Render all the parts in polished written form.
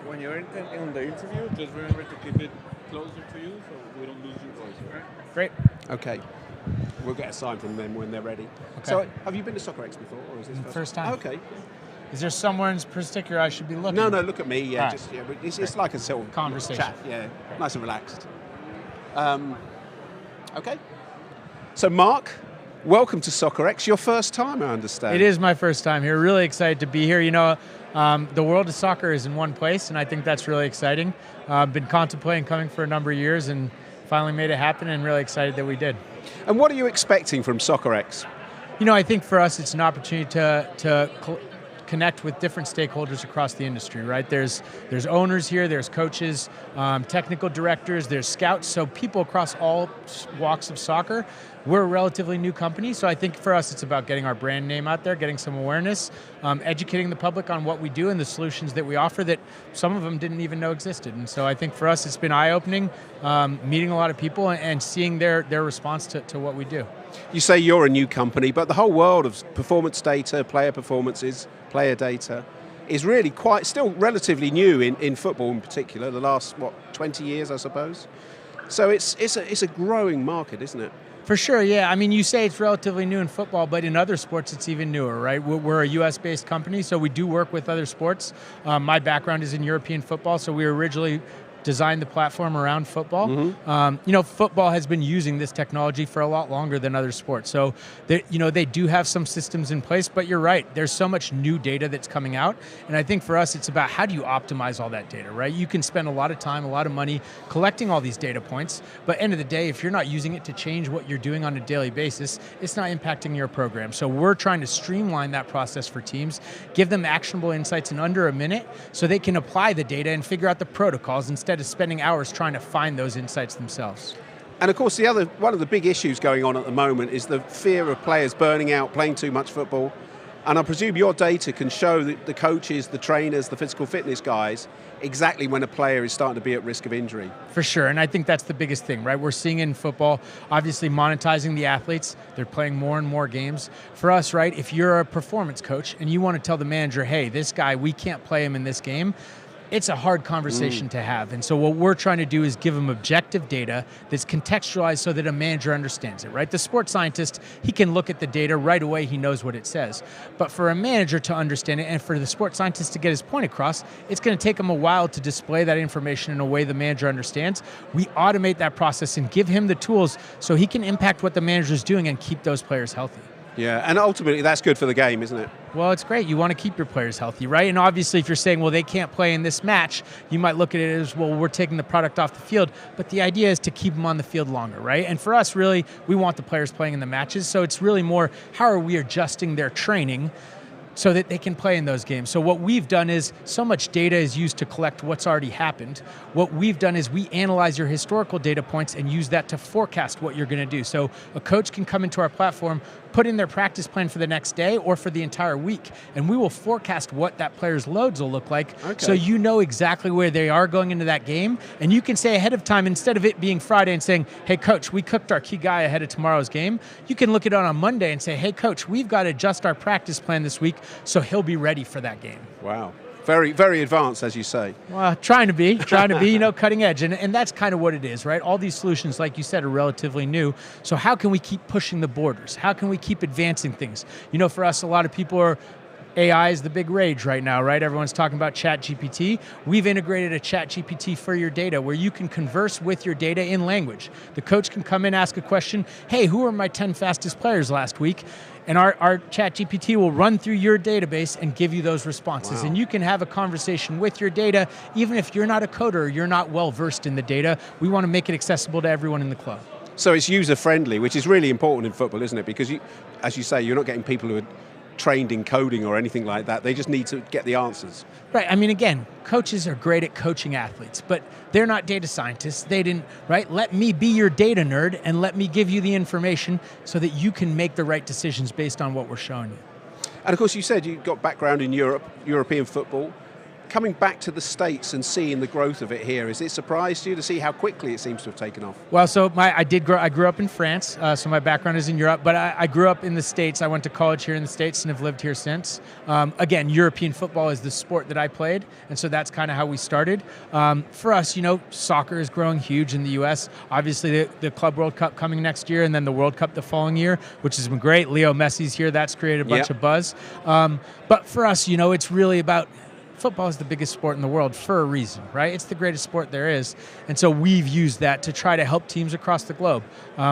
When you're in the interview, just remember to keep it closer to you so we don't lose your voice, okay? Great. Okay. We'll get a sign from them when they're ready. Okay. So, have you been to Soccerex before, or is this First time. Okay. Is there somewhere in particular I should be looking? No, look at me. Yeah, Right. just it's like a sort of Conversation. chat. Yeah, nice and relaxed. Okay. So, Mark, welcome to Soccerex. Your first time, I understand. It is my first time here. Really excited to be here. You know, the world of soccer is in one place, and I think that's really exciting. I've been contemplating coming for a number of years, and finally made it happen, and really excited that we did. And what are you expecting from Soccerex? You know, I think for us, it's an opportunity to connect with different stakeholders across the industry, right? There's owners here, there's coaches, technical directors, there's scouts, so people across all walks of soccer. We're a relatively new company, so I think for us it's about getting our brand name out there, getting some awareness, educating the public on what we do and the solutions that we offer that some of them didn't even know existed. And so I think for us it's been eye-opening, meeting a lot of people and seeing their response to what we do. You say you're a new company, but the whole world of performance data, player performances, player data, is really still relatively new in football in particular, the last, 20 years, I suppose? So it's a growing market, isn't it? For sure, yeah. I mean, you say it's relatively new in football, but in other sports it's even newer, right? We're a US-based company, so we do work with other sports. My background is in European football, so we originally designed the platform around football. Mm-hmm. You know, football has been using this technology for a lot longer than other sports. So, they do have some systems in place, but you're right. There's so much new data that's coming out. And I think for us, it's about how do you optimize all that data, right? You can spend a lot of time, a lot of money collecting all these data points, but end of the day, if you're not using it to change what you're doing on a daily basis, it's not impacting your program. So we're trying to streamline that process for teams, give them actionable insights in under a minute so they can apply the data and figure out the protocols instead of spending hours trying to find those insights themselves. And of course, one of the big issues going on at the moment is the fear of players burning out, playing too much football. And I presume your data can show the coaches, the trainers, the physical fitness guys, exactly when a player is starting to be at risk of injury. For sure, and I think that's the biggest thing, right? We're seeing in football, obviously monetizing the athletes. They're playing more and more games. For us, right, if you're a performance coach and you want to tell the manager, hey, this guy, we can't play him in this game, it's a hard conversation to have. And so what we're trying to do is give them objective data that's contextualized so that a manager understands it, right? The sports scientist, he can look at the data right away, he knows what it says. But for a manager to understand it and for the sports scientist to get his point across, it's going to take him a while to display that information in a way the manager understands. We automate that process and give him the tools so he can impact what the manager's doing and keep those players healthy. Yeah, and ultimately that's good for the game, isn't it? Well, it's great. You want to keep your players healthy, right? And obviously if you're saying, well, they can't play in this match, you might look at it as, well, we're taking the product off the field. But the idea is to keep them on the field longer, right? And for us, really, we want the players playing in the matches. So it's really more, how are we adjusting their training so that they can play in those games? So what we've done is, so much data is used to collect what's already happened. What we've done is we analyze your historical data points and use that to forecast what you're going to do. So a coach can come into our platform, put in their practice plan for the next day or for the entire week, and we will forecast what that player's loads will look like, so you know exactly where they are going into that game, and you can say ahead of time, instead of it being Friday and saying, hey coach, we cooked our key guy ahead of tomorrow's game, you can look at it on Monday and say, hey coach, we've got to adjust our practice plan this week so he'll be ready for that game. Wow. Very, very advanced, as you say. Well, trying to be, cutting edge. And that's kind of what it is, right? All these solutions, like you said, are relatively new. So how can we keep pushing the borders? How can we keep advancing things? You know, for us, a lot of people AI is the big rage right now, right? Everyone's talking about ChatGPT. We've integrated a ChatGPT for your data where you can converse with your data in language. The coach can come in, ask a question, hey, who are my 10 fastest players last week? And our ChatGPT will run through your database and give you those responses. Wow. And you can have a conversation with your data, even if you're not a coder or you're not well-versed in the data. We want to make it accessible to everyone in the club. So it's user-friendly, which is really important in football, isn't it? Because, as you say, you're not getting people who are trained in coding or anything like that. They just need to get the answers. Right. I mean, again, coaches are great at coaching athletes, but they're not data scientists. They didn't, right? Let me be your data nerd and let me give you the information so that you can make the right decisions based on what we're showing you. And of course, you said you've got background in European football. coming back to the States and seeing the growth of it here, has it surprised you to see how quickly it seems to have taken off? Well, so I grew up in France, so my background is in Europe, but I grew up in the States. I went to college here in the States and have lived here since. Again, European football is the sport that I played, and so that's kind of how we started. For us, soccer is growing huge in the U.S. Obviously, the Club World Cup coming next year, and then the World Cup the following year, which has been great. Leo Messi's here. That's created a bunch of buzz. But for us, it's really about football is the biggest sport in the world for a reason, right? It's the greatest sport there is. And so we've used that to try to help teams across the globe.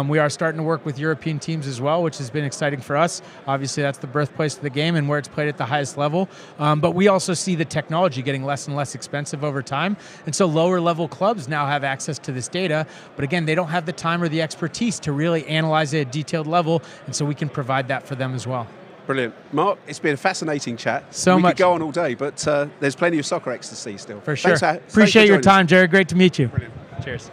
We are starting to work with European teams as well, which has been exciting for us. Obviously, that's the birthplace of the game and where it's played at the highest level. But we also see the technology getting less and less expensive over time. And so lower level clubs now have access to this data. But again, they don't have the time or the expertise to really analyze it at a detailed level. And so we can provide that for them as well. Brilliant. Mark, it's been a fascinating chat. We could go on all day, but there's plenty of Soccerex to see still. For sure. Thanks Appreciate for your time, Jared. Great to meet you. Brilliant. Cheers.